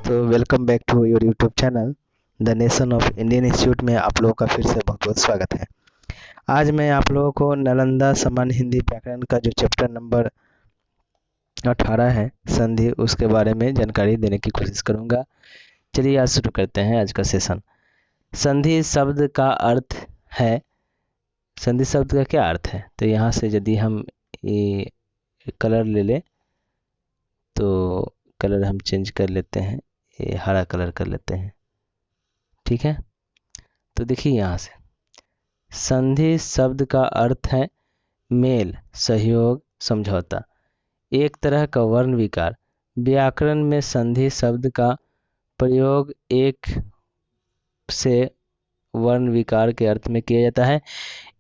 तो welcome back to your YouTube channel the nation of Indian institute में आप लोगों का फिर से बहुत बहुत स्वागत है। आज मैं आप लोगों को नालंदा सामान्य हिंदी व्याकरण का जो चैप्टर नंबर 18 है संधि, उसके बारे में जानकारी देने की कोशिश करूंगा। चलिए आज शुरू करते हैं आज का सेशन। संधि शब्द का अर्थ है, संधि शब्द का क्या अर्थ है? तो यहाँ से यदि हम ये कलर ले लें तो कलर हम चेंज कर लेते हैं, ये हरा कलर कर लेते हैं, ठीक है। तो देखिए यहाँ से संधि शब्द का अर्थ है मेल, सहयोग, समझौता, एक तरह का वर्ण विकार। व्याकरण में संधि शब्द का प्रयोग एक से वर्ण विकार के अर्थ में किया जाता है।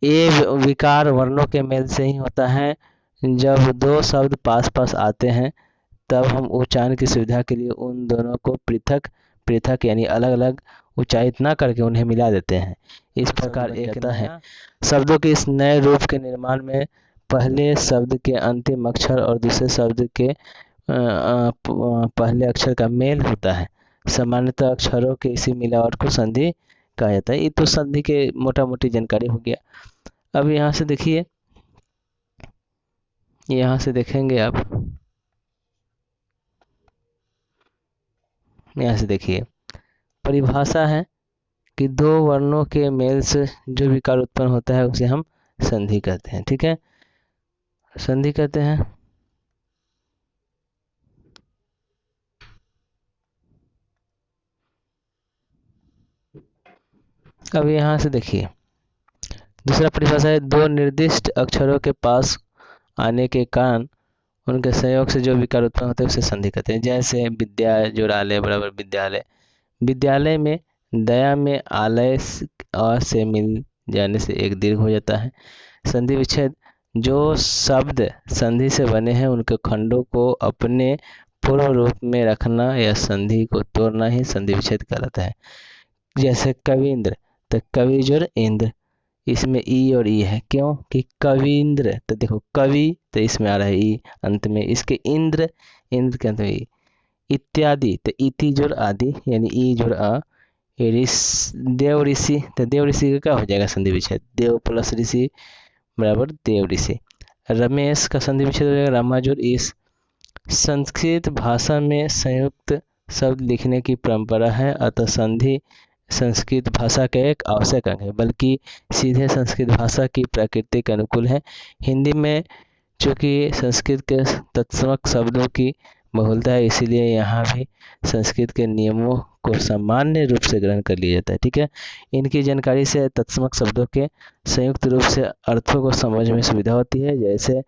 ये विकार वर्णों के मेल से ही होता है। जब दो शब्द पास पास आते हैं तब हम उच्चारण की सुविधा के लिए उन दोनों को पृथक पृथक यानी अलग अलग उच्चारित न करके उन्हें मिला देते हैं। इस प्रकार एक है शब्दों के इस नए रूप के निर्माण में पहले शब्द के अंतिम अक्षर और दूसरे शब्द के पहले अक्षर का मेल होता है। सामान्यतः अक्षरों के इसी मिलावट को संधि कहा जाता है। ये तो संधि के मोटा मोटी जानकारी हो गया। अब यहाँ से देखिए, यहाँ से देखेंगे आप, यहाँ से देखिए परिभाषा है कि दो वर्णों के मेल से जो विकार उत्पन्न होता है उसे हम संधि कहते हैं, ठीक है, संधि कहते हैं। अब यहाँ से देखिए दूसरा परिभाषा है दो निर्दिष्ट अक्षरों के पास आने के कारण उनके संयोग से जो विकार उत्पन्न होते हैं उसे संधि कहते हैं। जैसे विद्या जोड़ालय बराबर विद्यालय। विद्यालय में दया में आलय अ से मिल जाने से एक दीर्घ हो जाता है। संधि विच्छेद, जो शब्द संधि से बने हैं उनके खंडों को अपने पूर्व रूप में रखना या संधि को तोड़ना ही संधि विच्छेद कहलाता है। जैसे कविंद्र, तो कवि जोड़ इंद्र, इसमें ई और ई है, क्यों कि कविंद्र, तो देखो कवि तो इसमें आ रहा है ई अंत में, इसके इंद्र, इंद्र के अंत में ई, इत्यादि तो इति जोड़ आदि यानी ई जोड़ आ। देव ऋषि, तो देव ऋषि का क्या हो जाएगा संधि विच्छेद, देव प्लस ऋषि बराबर देव ऋषि। रमेश का संधि विच्छेद हो जाएगा रामा जोड़ इस। संस्कृत भाषा में संयुक्त शब्द लिखने की परंपरा है, अतः संधि संस्कृत भाषा का एक आवश्यक अंग है, बल्कि सीधे संस्कृत भाषा की प्रकृति के अनुकूल है। हिंदी में चूँकि संस्कृत के तत्समक शब्दों की बहुलता है, इसीलिए यहाँ भी संस्कृत के नियमों को सामान्य रूप से ग्रहण कर लिया जाता है, ठीक है। इनकी जानकारी से तत्समक शब्दों के संयुक्त रूप से अर्थों को समझ में सुविधा होती है। जैसे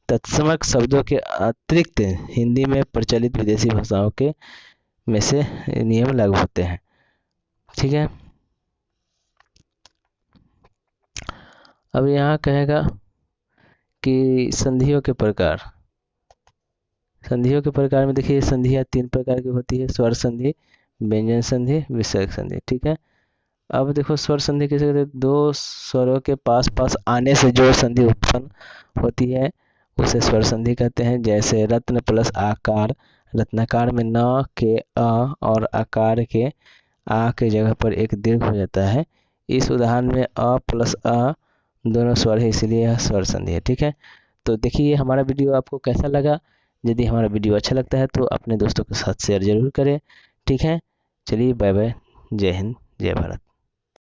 तत्समक शब्दों के अतिरिक्त हिंदी में प्रचलित विदेशी भाषाओं के में से नियम लागू होते हैं, ठीक है। अब यहाँ कहेगा कि संधियों के प्रकार, संधियों के प्रकार में देखिए संधियाँ तीन प्रकार की होती है, स्वर संधि, व्यंजन संधि, विसर्ग संधि, ठीक है। अब देखो स्वर संधि किसे कहते हैं, दो स्वरों के पास पास आने से जो संधि उत्पन्न होती है उसे स्वर संधि कहते हैं। जैसे रत्न प्लस आकार, रत्नाकार में न के अ और आकार के आ के जगह पर एक दीर्घ हो जाता है। इस उदाहरण में अ प्लस अ दोनों स्वर है, इसलिए यह स्वर संधि है, ठीक है। तो देखिए हमारा वीडियो आपको कैसा लगा। यदि हमारा वीडियो अच्छा लगता है तो अपने दोस्तों के साथ शेयर जरूर करें, ठीक है। चलिए बाय बाय, जय हिंद, जय भारत।